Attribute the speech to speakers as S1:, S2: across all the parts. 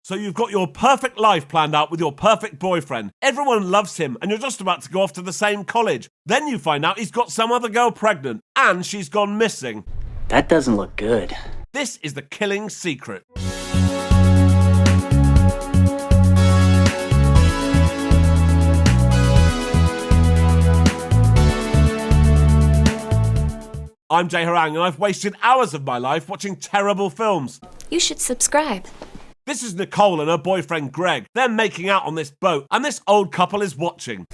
S1: So you've got your perfect life planned out with your perfect boyfriend. Everyone loves him and you're just about to go off to the same college. Then you find out he's got some other girl pregnant and she's gone missing.
S2: That doesn't look good.
S1: This is the killing secret. I'm Jay Harangue and I've wasted hours of my life watching terrible films.
S3: You should subscribe.
S1: This is Nicole and her boyfriend Greg. They're making out on this boat and this old couple is watching.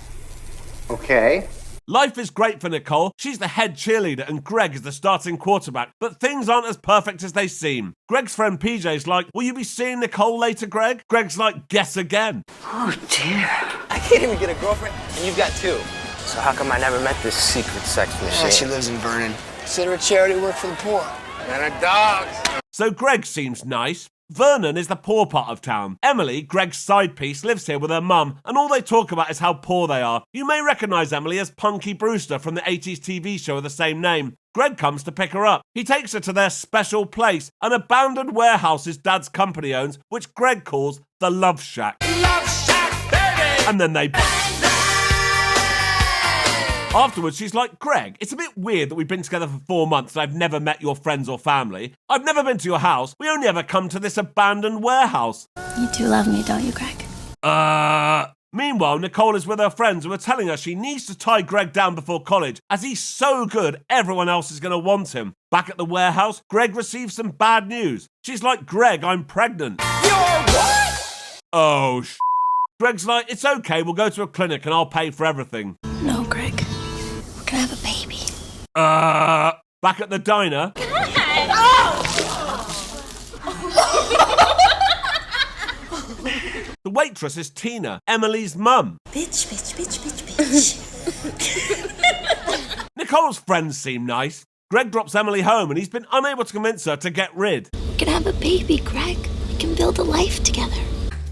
S4: Okay.
S1: Life is great for Nicole. She's the head cheerleader and Greg is the starting quarterback. But things aren't as perfect as they seem. Greg's friend PJ's like, will you be seeing Nicole later, Greg? Greg's like, guess again.
S4: Oh, dear.
S5: I can't even get a girlfriend, and you've got two. So how come I never met this secret sex machine?
S4: She lives in Vernon.
S5: Consider a charity work for the poor. And a dog.
S1: So Greg seems nice. Vernon is the poor part of town. Emily, Greg's side piece, lives here with her mum, and all they talk about is how poor they are. You may recognise Emily as Punky Brewster from the 80s TV show of the same name. Greg comes to pick her up. He takes her to their special place, an abandoned warehouse his dad's company owns, which Greg calls the Love Shack. Love Shack, baby! And then they... Afterwards, she's like, Greg, it's a bit weird that we've been together for 4 months and I've never met your friends or family. I've never been to your house. We only ever come to this abandoned warehouse.
S3: You do love me, don't you, Greg?
S1: Meanwhile, Nicole is with her friends who are telling her she needs to tie Greg down before college, as he's so good, everyone else is going to want him. Back at the warehouse, Greg receives some bad news. She's like, Greg, I'm pregnant. You're what? Oh, Greg's like, it's okay, we'll go to a clinic and I'll pay for everything.
S3: No, Greg. We're gonna have a baby.
S1: Back at the diner. The waitress is Tina, Emily's mum.
S6: Bitch, bitch, bitch, bitch, bitch.
S1: Nicole's friends seem nice. Greg drops Emily home and he's been unable to convince her to get rid.
S3: We're gonna have a baby, Greg. We can build a life together.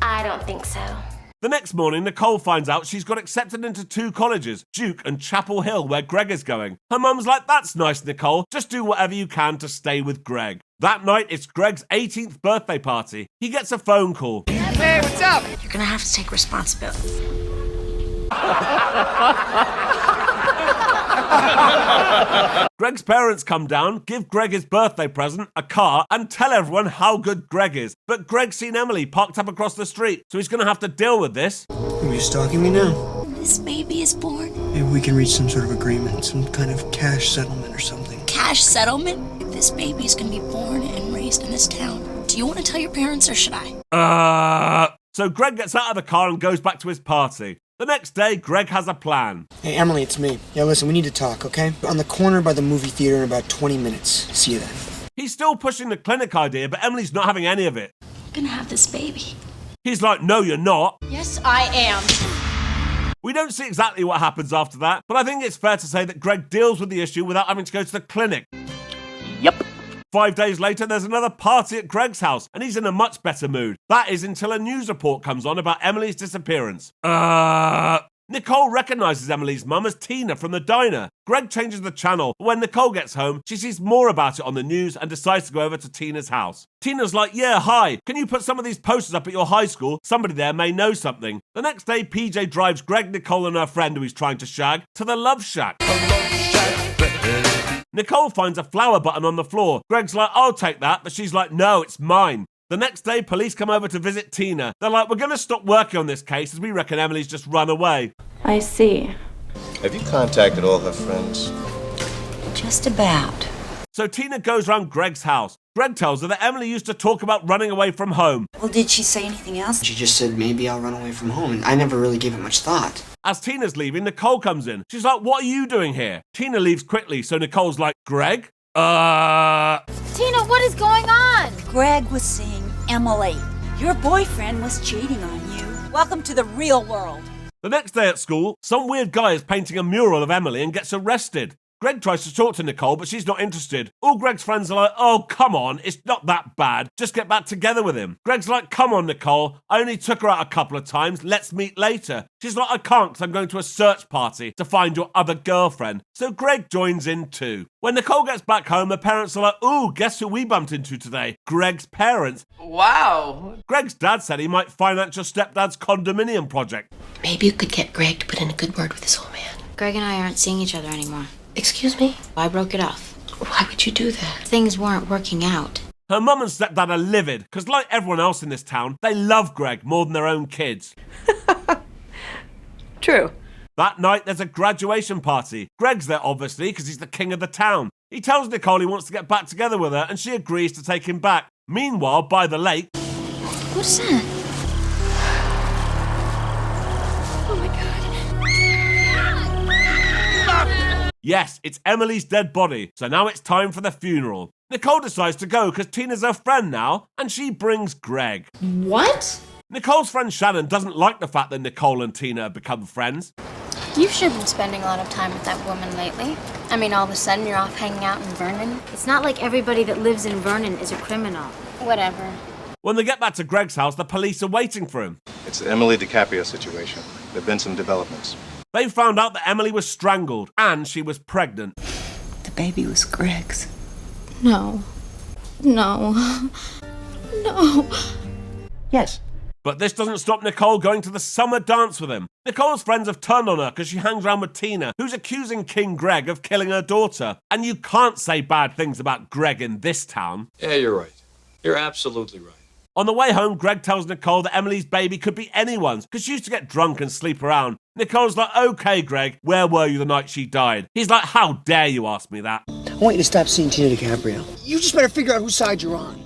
S7: I don't think so.
S1: The next morning, Nicole finds out she's got accepted into 2 colleges, Duke and Chapel Hill, where Greg is going. Her mum's like, that's nice, Nicole. Just do whatever you can to stay with Greg. That night, it's Greg's 18th birthday party. He gets a phone call.
S5: Hey, what's up?
S6: You're gonna have to take responsibility.
S1: Greg's parents come down, give Greg his birthday present, a car, and tell everyone how good Greg is. But Greg's seen Emily parked up across the street, so he's going to have to deal with this.
S4: Are you stalking me now?
S3: This baby is born.
S4: Maybe we can reach some sort of agreement, some kind of cash settlement or something.
S3: Cash settlement? This baby's gonna be born and raised in this town. Do you want to tell your parents or should I?
S1: So Greg gets out of the car and goes back to his party. The next day, Greg has a plan.
S4: Hey, Emily, it's me. Yeah, listen, we need to talk, okay? On the corner by the movie theater in about 20 minutes. See you then.
S1: He's still pushing the clinic idea, but Emily's not having any of it.
S3: We're gonna have this baby.
S1: He's like, no, you're not.
S6: Yes, I am.
S1: We don't see exactly what happens after that, but I think it's fair to say that Greg deals with the issue without having to go to the clinic.
S2: Yep.
S1: 5 days later, there's another party at Greg's house, and he's in a much better mood. That is until a news report comes on about Emily's disappearance. Nicole recognises Emily's mum as Tina from the diner. Greg changes the channel, but when Nicole gets home, she sees more about it on the news and decides to go over to Tina's house. Tina's like, yeah, hi, can you put some of these posters up at your high school? Somebody there may know something. The next day, PJ drives Greg, Nicole and her friend who he's trying to shag to the Love Shack. Nicole finds a flower button on the floor. Greg's like, I'll take that, but she's like, no, it's mine. The next day, police come over to visit Tina. They're like, we're going to stop working on this case as we reckon Emily's just run away.
S8: I see.
S9: Have you contacted all her friends?
S6: Just about.
S1: So Tina goes round Greg's house. Greg tells her that Emily used to talk about running away from home.
S6: Well, did she say anything else?
S4: She just said, maybe I'll run away from home, and I never really gave it much thought.
S1: As Tina's leaving, Nicole comes in. She's like, what are you doing here? Tina leaves quickly, so Nicole's like, Greg?
S7: Tina, what is going on?
S6: Greg was seeing Emily. Your boyfriend was cheating on you. Welcome to the real world.
S1: The next day at school, some weird guy is painting a mural of Emily and gets arrested. Greg tries to talk to Nicole, but she's not interested. All Greg's friends are like, oh, come on, it's not that bad. Just get back together with him. Greg's like, come on, Nicole. I only took her out a couple of times. Let's meet later. She's like, I can't because I'm going to a search party to find your other girlfriend. So Greg joins in too. When Nicole gets back home, her parents are like, ooh, guess who we bumped into today? Greg's parents.
S5: Wow.
S1: Greg's dad said he might finance your stepdad's condominium project.
S8: Maybe you could get Greg to put in a good word with this old man.
S3: Greg and I aren't seeing each other anymore.
S8: Excuse me?
S3: I broke it off.
S8: Why would you do that?
S3: Things weren't working out.
S1: Her mum and stepdad are livid, because like everyone else in this town, they love Greg more than their own kids.
S8: True.
S1: That night, there's a graduation party. Greg's there, obviously, because he's the king of the town. He tells Nicole he wants to get back together with her, and she agrees to take him back. Meanwhile, by the lake...
S3: What's that?
S8: Oh my God.
S1: Yes, it's Emily's dead body, so now it's time for the funeral. Nicole decides to go because Tina's her friend now, and she brings Greg.
S7: What?
S1: Nicole's friend Shannon doesn't like the fact that Nicole and Tina have become friends.
S7: You've sure been spending a lot of time with that woman lately. I mean, all of a sudden you're off hanging out in Vernon.
S10: It's not like everybody that lives in Vernon is a criminal.
S7: Whatever.
S1: When they get back to Greg's house, the police are waiting for him.
S9: It's the Emily DiCaprio situation. There have been some developments.
S1: They found out that Emily was strangled and she was pregnant.
S8: The baby was Greg's.
S7: No. No. No.
S8: Yes.
S1: But this doesn't stop Nicole going to the summer dance with him. Nicole's friends have turned on her because she hangs around with Tina, who's accusing King Greg of killing her daughter. And you can't say bad things about Greg in this town.
S11: Yeah, you're right. You're absolutely right.
S1: On the way home, Greg tells Nicole that Emily's baby could be anyone's because she used to get drunk and sleep around. Nicole's like, okay, Greg, where were you the night she died? He's like, how dare you ask me that?
S4: I want you to stop seeing Tina DiCaprio. You just better figure out whose side you're on.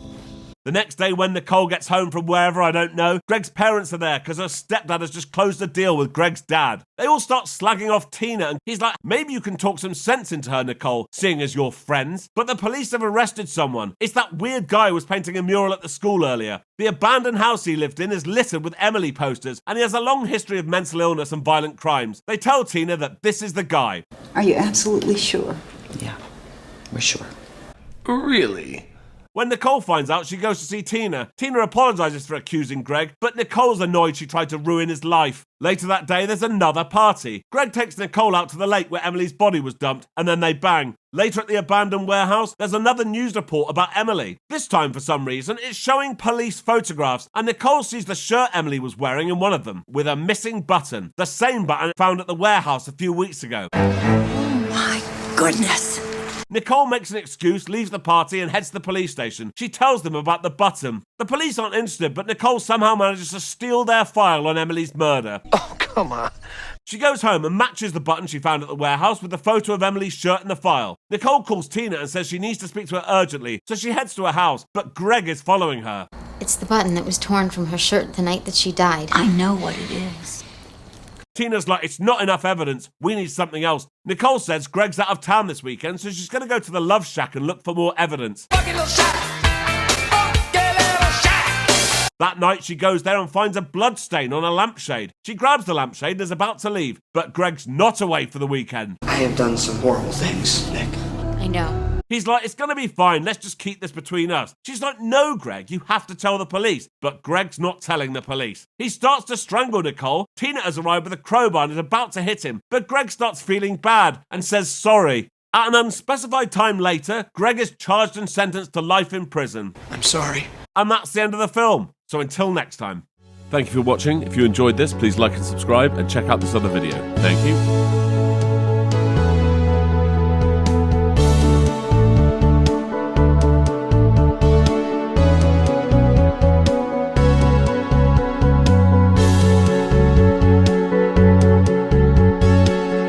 S1: The next day when Nicole gets home from wherever, I don't know, Greg's parents are there because her stepdad has just closed a deal with Greg's dad. They all start slagging off Tina and he's like, maybe you can talk some sense into her, Nicole, seeing as you're friends. But the police have arrested someone. It's that weird guy who was painting a mural at the school earlier. The abandoned house he lived in is littered with Emily posters and he has a long history of mental illness and violent crimes. They tell Tina that this is the guy.
S8: Are you absolutely sure? Yeah, we're sure.
S9: Really?
S1: When Nicole finds out, she goes to see Tina. Tina apologizes for accusing Greg, but Nicole's annoyed she tried to ruin his life. Later that day, there's another party. Greg takes Nicole out to the lake where Emily's body was dumped, and then they bang. Later at the abandoned warehouse, there's another news report about Emily. This time, for some reason, it's showing police photographs, and Nicole sees the shirt Emily was wearing in one of them, with a missing button. The same button found at the warehouse a few weeks ago.
S8: Oh my goodness.
S1: Nicole makes an excuse, leaves the party and heads to the police station. She tells them about the button. The police aren't interested, but Nicole somehow manages to steal their file on Emily's murder.
S5: Oh, come on.
S1: She goes home and matches the button she found at the warehouse with the photo of Emily's shirt in the file. Nicole calls Tina and says she needs to speak to her urgently, so she heads to her house, but Greg is following her.
S10: It's the button that was torn from her shirt the night that she died.
S6: I know what it is.
S1: Tina's like, it's not enough evidence. We need something else. Nicole says Greg's out of town this weekend, so she's going to go to the Love Shack and look for more evidence. That night, she goes there and finds a bloodstain on a lampshade. She grabs the lampshade and is about to leave, but Greg's not away for the weekend.
S4: I have done some horrible things, Nick.
S10: I know.
S1: He's like, it's going to be fine. Let's just keep this between us. She's like, no, Greg, you have to tell the police. But Greg's not telling the police. He starts to strangle Nicole. Tina has arrived with a crowbar and is about to hit him. But Greg starts feeling bad and says sorry. At an unspecified time later, Greg is charged and sentenced to life in prison.
S4: I'm sorry.
S1: And that's the end of the film. So until next time. Thank you for watching. If you enjoyed this, please like and subscribe and check out this other video. Thank you.